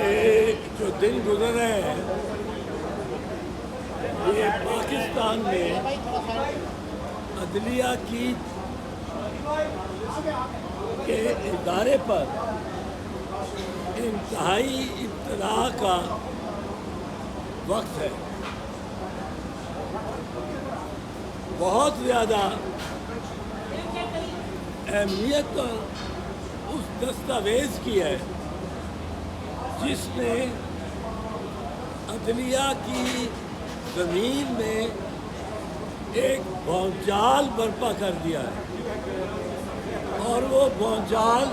کہ جو دن گزر رہے ہیں یہ پاکستان میں عدلیہ کی کے ادارے پر انتہائی ابتلا کا وقت ہے. بہت زیادہ اہمیت اس دستاویز کی ہے جس نے عدلیہ کی زمین میں ایک بھونچال برپا کر دیا ہے، اور وہ بھونچال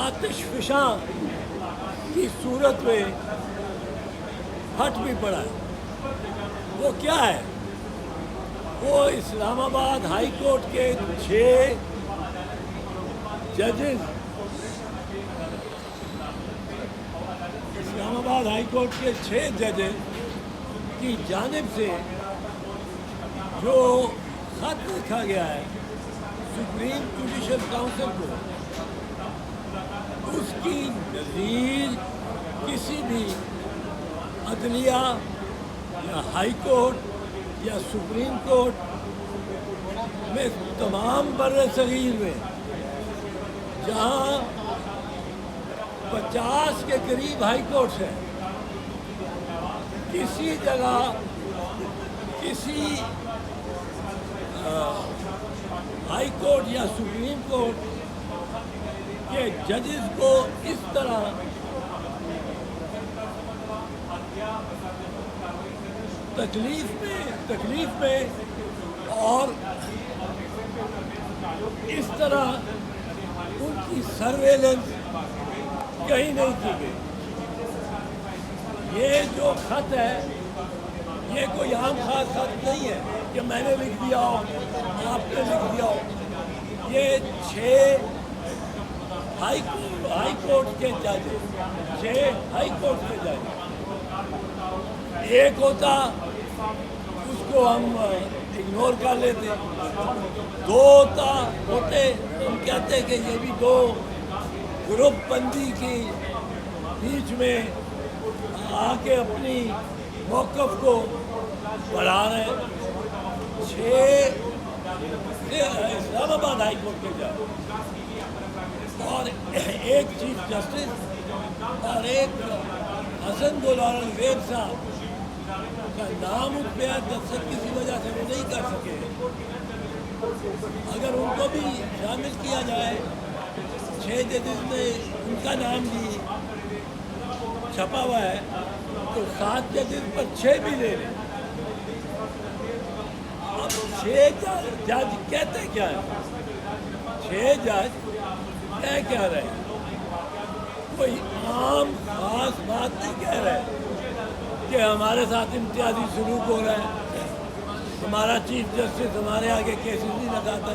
آتش فشاں کی صورت میں پھٹ بھی پڑا ہے. وہ کیا ہے؟ وہ اسلام آباد ہائی کورٹ کے 6 ججز، اسلام آباد ہائی کورٹ کے 6 ججز کی جانب سے جو خط لکھا گیا ہے سپریم جوڈیشل کاؤنسل کو، اس کی نظیر کسی بھی عدلیہ یا ہائی کورٹ یا سپریم کورٹ میں تمام بر صغیر میں جہاں 50 کے قریب ہائی کورٹس ہیں، کسی جگہ کسی ہائی کورٹ یا سپریم کورٹ کے ججز کو اس طرح تکلیف میں اور اس طرح ان کی سرویلنس کہیں نہیں کی گئی. یہ جو خط ہے یہ کوئی عام خاص خط نہیں ہے کہ میں نے لکھ دیا ہو، آپ نے لکھ دیا ہو. یہ 6 ہائی کورٹ کے جج، 6 ہائی کورٹ کے جج. ایک ہوتا اس کو ہم اگنور کر لیتے، 2 ہوتے ہم کہتے کہ یہ بھی 2 گروپ بندی کی بیچ میں آ کے اپنی موقف کو بڑھا رہے ہیں. 6 اسلام آباد ہائی کورٹ کے جج اور ایک چیف جسٹس اور ایک حسن گلارن ویب صاحب کا نام ان پہ دستخط کسی وجہ سے وہ نہیں کر سکے. اگر ان کو بھی شامل کیا جائے، 6 ججز میں ان کا نام بھی چھپا ہوا ہے، تو 7 ججز پر 6 بھی لے لیں. اب 6 جج کہتے کیا ہے؟ 6 جج کہہ رہے ہیں؟ کوئی عام خاص بات نہیں کہہ رہے کہ ہمارے ساتھ امتیازی سلوک ہو رہا ہے، ہمارا چیف جسٹس ہمارے آگے کیسز نہیں لگاتا.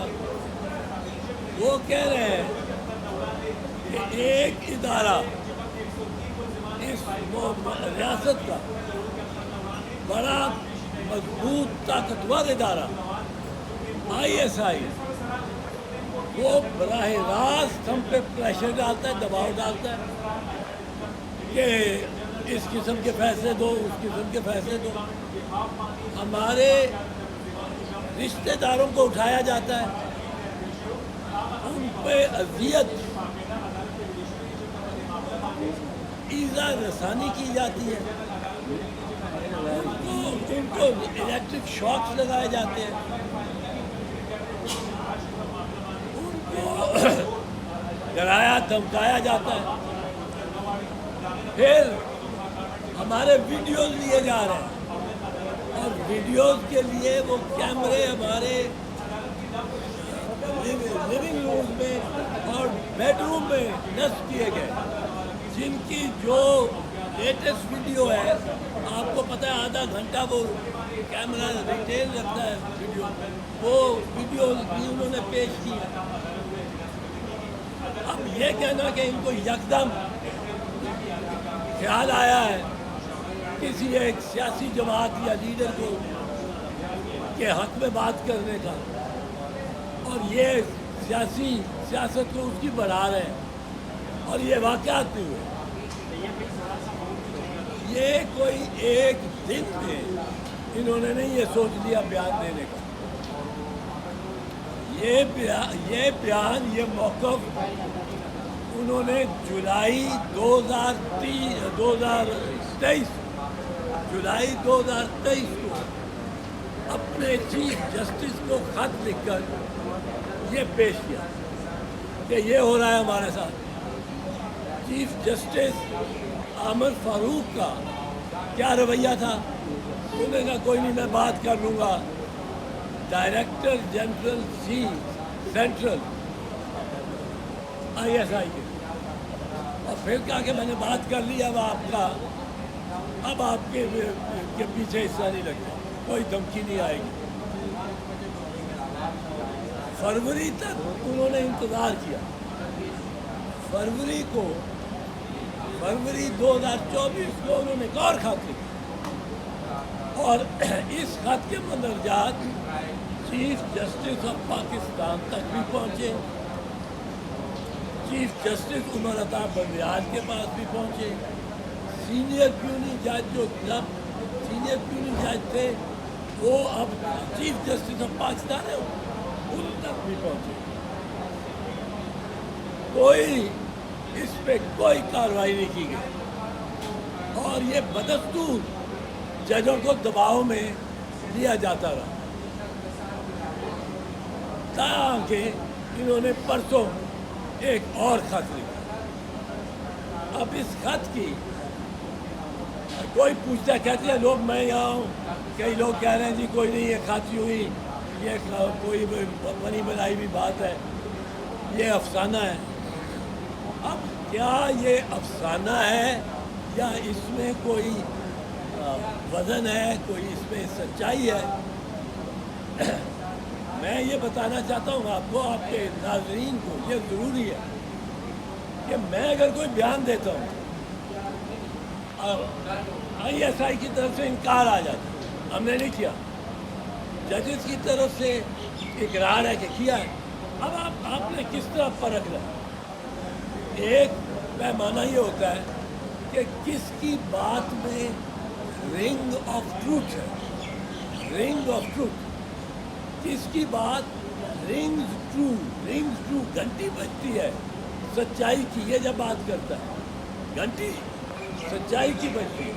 وہ کہہ رہے ہیں کہ ایک ادارہ، اس ریاست کا بڑا مضبوط طاقتور ادارہ ISI، وہ براہ راست ہم پہ پریشر ڈالتا ہے، دباؤ ڈالتا ہے کہ اس قسم کے فیصلے دو، اس قسم کے فیصلے دو. ہمارے رشتہ داروں کو اٹھایا جاتا ہے، ان پہ اذیت، ایذا رسانی کی جاتی ہے، ان کو الیکٹرک شاکس لگائے جاتے ہیں، ڈرایا دھمکایا جاتا ہے. پھر ہمارے ویڈیوز لیے جا رہے ہیں، اور ویڈیوز کے لیے وہ کیمرے ہمارے لیونگ روم میں اور بیڈ روم میں نصب کیے گئے، جن کی جو لیٹسٹ ویڈیو ہے آپ کو پتہ ہے آدھا گھنٹہ وہ کیمرہ ریٹیل رکھتا ہے ویڈیو، وہ ویڈیو بھی انہوں نے پیش کی ہے. اب یہ کہنا کہ ان کو یکدم خیال آیا ہے کسی ایک سیاسی جماعت یا لیڈر کو کے حق میں بات کرنے کا، اور یہ سیاست کو اس کی بڑھا رہے ہیں. اور یہ واقعات بھی ہوئے. یہ کوئی ایک دن میں انہوں نے نہیں یہ سوچ لیا بیان دینے کا. یہ بیان یہ موقف انہوں نے جولائی 2023 کو اپنے چیف جسٹس کو خط لکھ کر یہ پیش کیا کہ یہ ہو رہا ہے ہمارے ساتھ. چیف جسٹس عامر فاروق کا کیا رویہ تھا؟ انہوں نے کہا کوئی نہیں، میں بات کر لوں گا ڈائریکٹر جنرل سینٹرل ISI کے. اور پھر کہا کہ میں نے بات کر لی، اب آپ کے پیچھے حصہ نہیں لگتا، کوئی دھمکی نہیں آئے گی. فروری تک انہوں نے انتظار کیا. فروری 2024 کو انہوں نے ایک اور خط لکھا اور اس خط کے مندرجات چیف جسٹس آف پاکستان تک بھی پہنچے، چیف جسٹس عمر عطا بندیال کے پاس بھی پہنچے، سینئر پیونی جج جو جب سینئر پیونی جج تھے وہ اب چیف جسٹس آف پاکستان ہے، ان تک بھی پہنچے. کوئی اس پہ کوئی کارروائی نہیں کی گئی اور یہ بدستور ججوں کو دباؤ میں لیا جاتا رہا تاکہ انہوں نے پرسوں ایک اور خط لکھا. اب اس خط کی کوئی پوچھتا کہتے ہیں لوگ میں یہاں ہوں، کئی لوگ کہہ رہے ہیں جی کوئی نہیں، یہ خط ہوئی، یہ کوئی بنی بنائی بھی بات ہے، یہ افسانہ ہے. اب کیا یہ افسانہ ہے یا اس میں کوئی وزن ہے، کوئی اس میں سچائی ہے؟ میں یہ بتانا چاہتا ہوں آپ کو، آپ کے ناظرین کو، یہ ضروری ہے کہ میں اگر کوئی بیان دیتا ہوں اور ISI کی طرف سے انکار آ جاتا ہے، ہم نے نہیں کیا، ججز کی طرف سے اقرار ہے کہ کیا ہے، اب آپ نے کس طرح پرکھ رہا ہے؟ ایک پیمانہ یہ ہوتا ہے کہ کس کی بات میں رنگ آف ٹروتھ ہے، رنگ آف ٹروتھ، کس کی بات رنگز ٹرو گھنٹی بجتی ہے سچائی کی، یہ جب بات کرتا ہے گھنٹی سچائی کی بجتی ہے.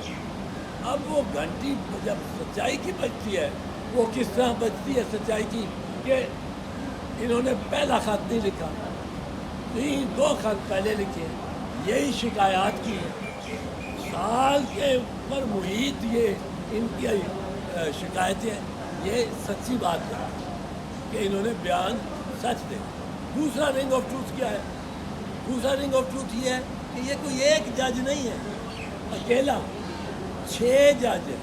اب وہ گھنٹی جب سچائی کی بجتی ہے وہ کس طرح بجتی ہے سچائی کی کہ انہوں نے پہلا خط نہیں لکھا، 2 خط پہلے لکھے، یہی شکایات کی سال کے اوپر محیط یہ ان کی شکایتیں، یہ سچی بات ہے کہ انہوں نے بیان سچ دے. دوسرا رنگ آف ٹروتھ کیا ہے؟ دوسرا رنگ آف ٹروتھ یہ ہے کہ یہ کوئی ایک جج نہیں ہے اکیلا، 6 جج ہے،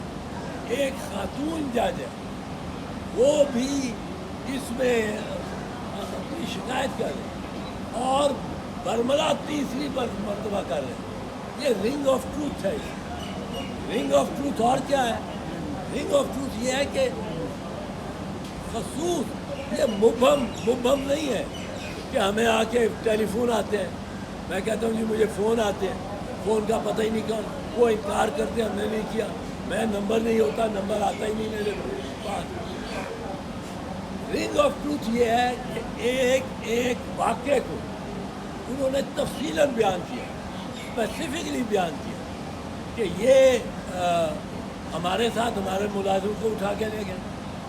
ایک خاتون جج ہے، وہ بھی اس میں اپنی شکایت کر رہے ہیں اور برملا تیسری مرتبہ کر رہے ہیں. یہ رنگ آف ٹروتھ ہے. رنگ آف ٹروتھ اور کیا ہے؟ رنگ آف ٹروتھ یہ ہے کہ خصوص یہ مبہم نہیں ہے کہ ہمیں آ کے ٹیلی فون آتے ہیں، میں کہتا ہوں جی مجھے فون آتے ہیں، فون کا پتہ ہی نہیں کون، وہ انکار کرتے ہم نے نہیں کیا، میں نمبر نہیں ہوتا، نمبر آتا ہی نہیں میرے پاس. رنگ آف ٹروتھ یہ ہے کہ ایک واقعے کو انہوں نے تفصیلاً بیان کیا، اسپیسیفکلی بیان کیا کہ یہ ہمارے ساتھ ہمارے ملازم کو اٹھا کے لے گئے،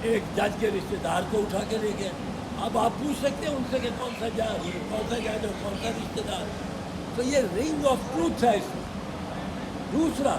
ایک جج کے رشتہ دار کو اٹھا کے لے گئے. اب آپ پوچھ سکتے ہیں ان سے کہ کون سا جج اور کون سا رشتہ دار. تو یہ رنگ آف ٹروتھ ہے اس میں. دوسرا